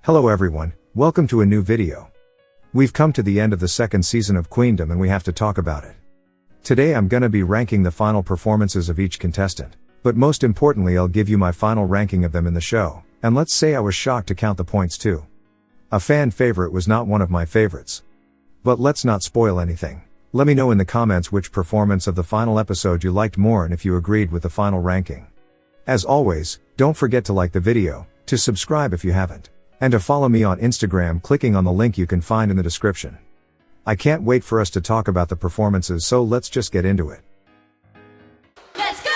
Hello everyone, welcome to a new video. We've come to the end of the second season of Queendom and we have to talk about it. Today I'm gonna be ranking the final performances of each contestant, but most importantly I'll give you my final ranking of them in the show, and let's say I was shocked to count the points too. A fan favorite was not one of my favorites. But let's not spoil anything. Let me know in the comments which performance of the final episode you liked more and if you agreed with the final ranking. As always, don't forget to like the video, to subscribe if you haven't, and to follow me on Instagram clicking on the link you can find in the description. I can't wait for us to talk about the performances, so let's just get into it. Let's go!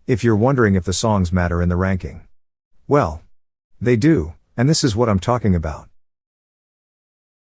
If you're wondering if the songs matter in the ranking, well, they do, and this is what I'm talking about.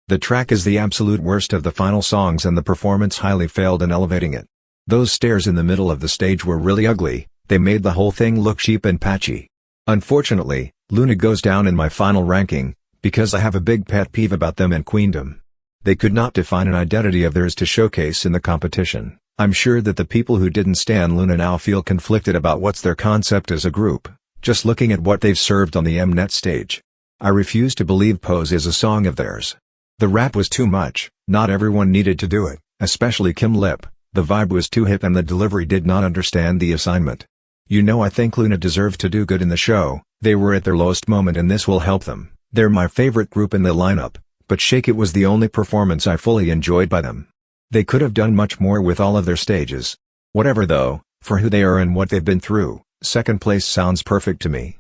The track is the absolute worst of the final songs and the performance highly failed in elevating it. Those stairs in the middle of the stage were really ugly, they made the whole thing look cheap and patchy. Unfortunately, Luna goes down in my final ranking, because I have a big pet peeve about them and Queendom. They could not define an identity of theirs to showcase in the competition. I'm sure that the people who didn't stan Luna now feel conflicted about what's their concept as a group, just looking at what they've served on the Mnet stage. I refuse to believe Pose is a song of theirs. The rap was too much, not everyone needed to do it, especially Kim Lip. The vibe was too hip and the delivery did not understand the assignment. You know, I think Luna deserved to do good in the show. They were at their lowest moment and this will help them. They're my favorite group in the lineup, but Shake It was the only performance I fully enjoyed by them. They could have done much more with all of their stages. Whatever though, for who they are and what they've been through, second place sounds perfect to me.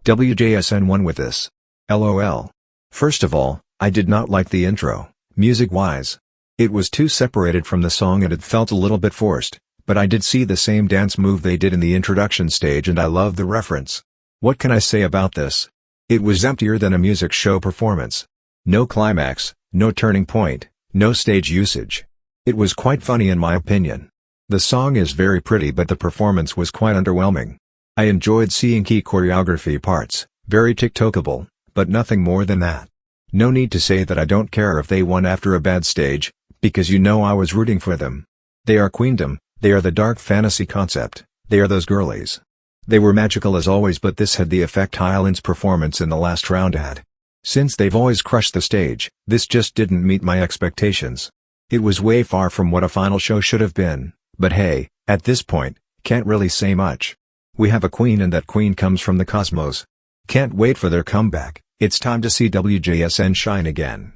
WJSN won with this. LOL. First of all, I did not like the intro, music-wise. It was too separated from the song and it felt a little bit forced, but I did see the same dance move they did in the introduction stage and I love the reference. What can I say about this? It was emptier than a music show performance. No climax, no turning point, no stage usage. It was quite funny in my opinion. The song is very pretty but the performance was quite underwhelming. I enjoyed seeing key choreography parts, very TikTokable, but nothing more than that. No need to say that I don't care if they won after a bad stage, because you know I was rooting for them. They are Queendom, they are the dark fantasy concept, they are those girlies. They were magical as always, but this had the effect Hyland's performance in the last round had. Since they've always crushed the stage, this just didn't meet my expectations. It was way far from what a final show should have been, but hey, at this point, can't really say much. We have a queen and that queen comes from the cosmos. Can't wait for their comeback. It's time to see WJSN shine again.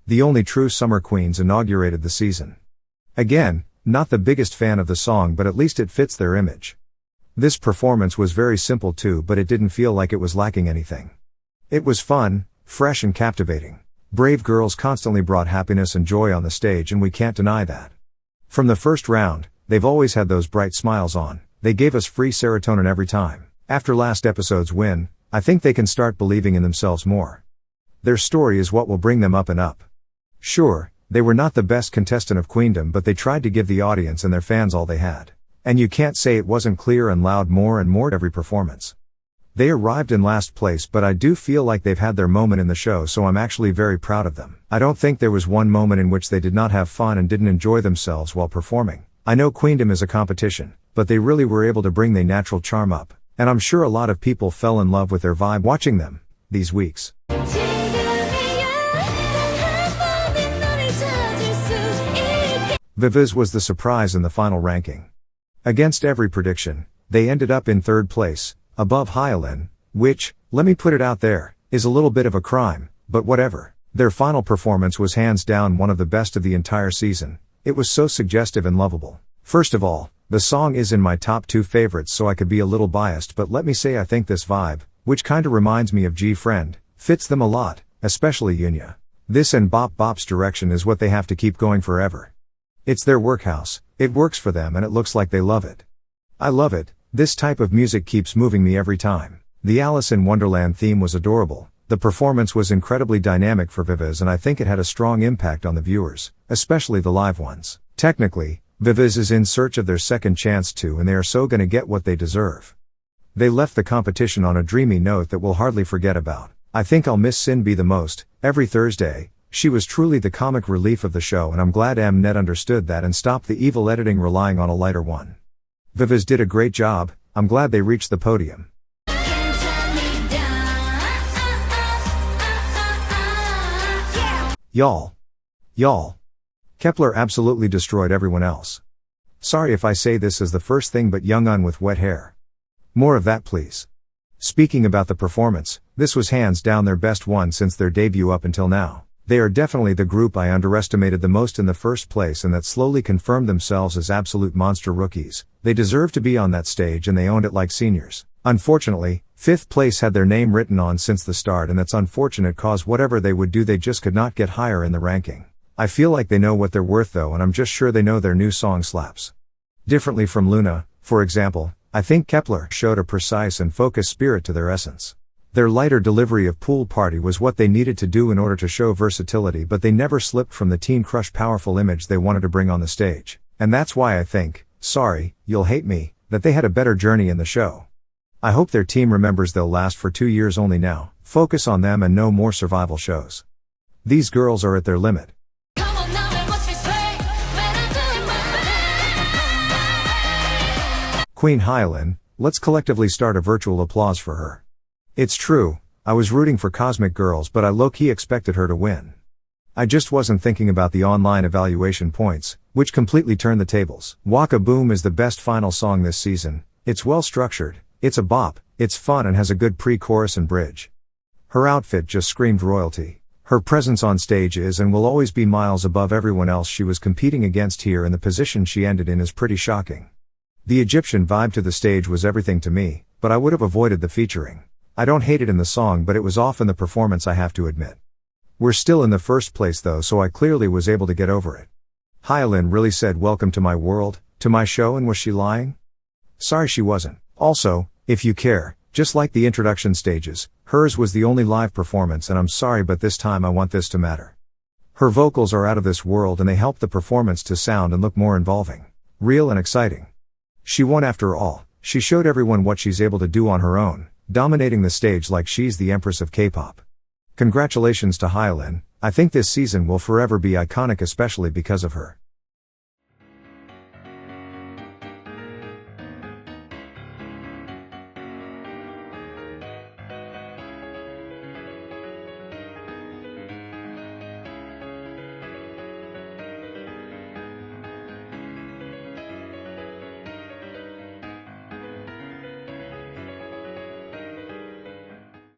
The Only True Summer Queens inaugurated the season. Again, not the biggest fan of the song, but at least it fits their image. This performance was very simple too, but it didn't feel like it was lacking anything. It was fun, fresh and captivating. Brave girls constantly brought happiness and joy on the stage and we can't deny that. From the first round, they've always had those bright smiles on. They gave us free serotonin every time. After last episode's win, I think they can start believing in themselves more. Their story is what will bring them up and up. Sure, they were not the best contestant of Queendom, but they tried to give the audience and their fans all they had. And you can't say it wasn't clear and loud more and more at every performance. They arrived in last place, but I do feel like they've had their moment in the show, so I'm actually very proud of them. I don't think there was one moment in which they did not have fun and didn't enjoy themselves while performing. I know Queendom is a competition, but they really were able to bring their natural charm up, and I'm sure a lot of people fell in love with their vibe watching them these weeks. Viviz was the surprise in the final ranking. Against every prediction, they ended up in third place, above Hyland, which, let me put it out there, is a little bit of a crime, but whatever. Their final performance was hands down one of the best of the entire season. It was so suggestive and lovable. First of all, the song is in my top 2 favorites, so I could be a little biased, but let me say I think this vibe, which kinda reminds me of G-Friend, fits them a lot, especially Yunya. This and Bop Bop's direction is what they have to keep going forever. It's their workhouse, it works for them and it looks like they love it. I love it, this type of music keeps moving me every time. The Alice in Wonderland theme was adorable, the performance was incredibly dynamic for Viviz and I think it had a strong impact on the viewers, especially the live ones. Technically, Viviz is in search of their second chance too and they are so gonna get what they deserve. They left the competition on a dreamy note that we'll hardly forget about. I think I'll miss Sinbi the most. Every Thursday, she was truly the comic relief of the show, and I'm glad Mnet understood that and stopped the evil editing relying on a lighter one. Vivas did a great job. I'm glad they reached the podium. Y'all. Kepler absolutely destroyed everyone else. Sorry if I say this as the first thing, but Young-un with wet hair. More of that please. Speaking about the performance, this was hands down their best one since their debut up until now. They are definitely the group I underestimated the most in the first place, and that slowly confirmed themselves as absolute monster rookies. They deserve to be on that stage and they owned it like seniors. Unfortunately, 5th place had their name written on since the start, and that's unfortunate cause whatever they would do they just could not get higher in the ranking. I feel like they know what they're worth though, and I'm just sure they know their new song slaps. Differently from Luna, for example, I think Kepler showed a precise and focused spirit to their essence. Their lighter delivery of Pool Party was what they needed to do in order to show versatility, but they never slipped from the Teen Crush powerful image they wanted to bring on the stage. And that's why I think, sorry, you'll hate me, that they had a better journey in the show. I hope their team remembers they'll last for 2 years only now. Focus on them and no more survival shows. These girls are at their limit. Queen Hyalin, let's collectively start a virtual applause for her. It's true, I was rooting for Cosmic Girls, but I low-key expected her to win. I just wasn't thinking about the online evaluation points, which completely turned the tables. Waka Boom is the best final song this season. It's well structured, it's a bop, it's fun and has a good pre-chorus and bridge. Her outfit just screamed royalty. Her presence on stage is and will always be miles above everyone else she was competing against here, and the position she ended in is pretty shocking. The Egyptian vibe to the stage was everything to me, but I would have avoided the featuring. I don't hate it in the song, but it was off in the performance, I have to admit. We're still in the first place though, so I clearly was able to get over it. Hyalin really said welcome to my world, to my show, and was she lying? Sorry she wasn't. Also, if you care, just like the introduction stages, hers was the only live performance, and I'm sorry but this time I want this to matter. Her vocals are out of this world and they help the performance to sound and look more involving, real and exciting. She won after all. She showed everyone what she's able to do on her own, dominating the stage like she's the empress of K-pop. Congratulations to Hyalin. I think this season will forever be iconic, especially because of her.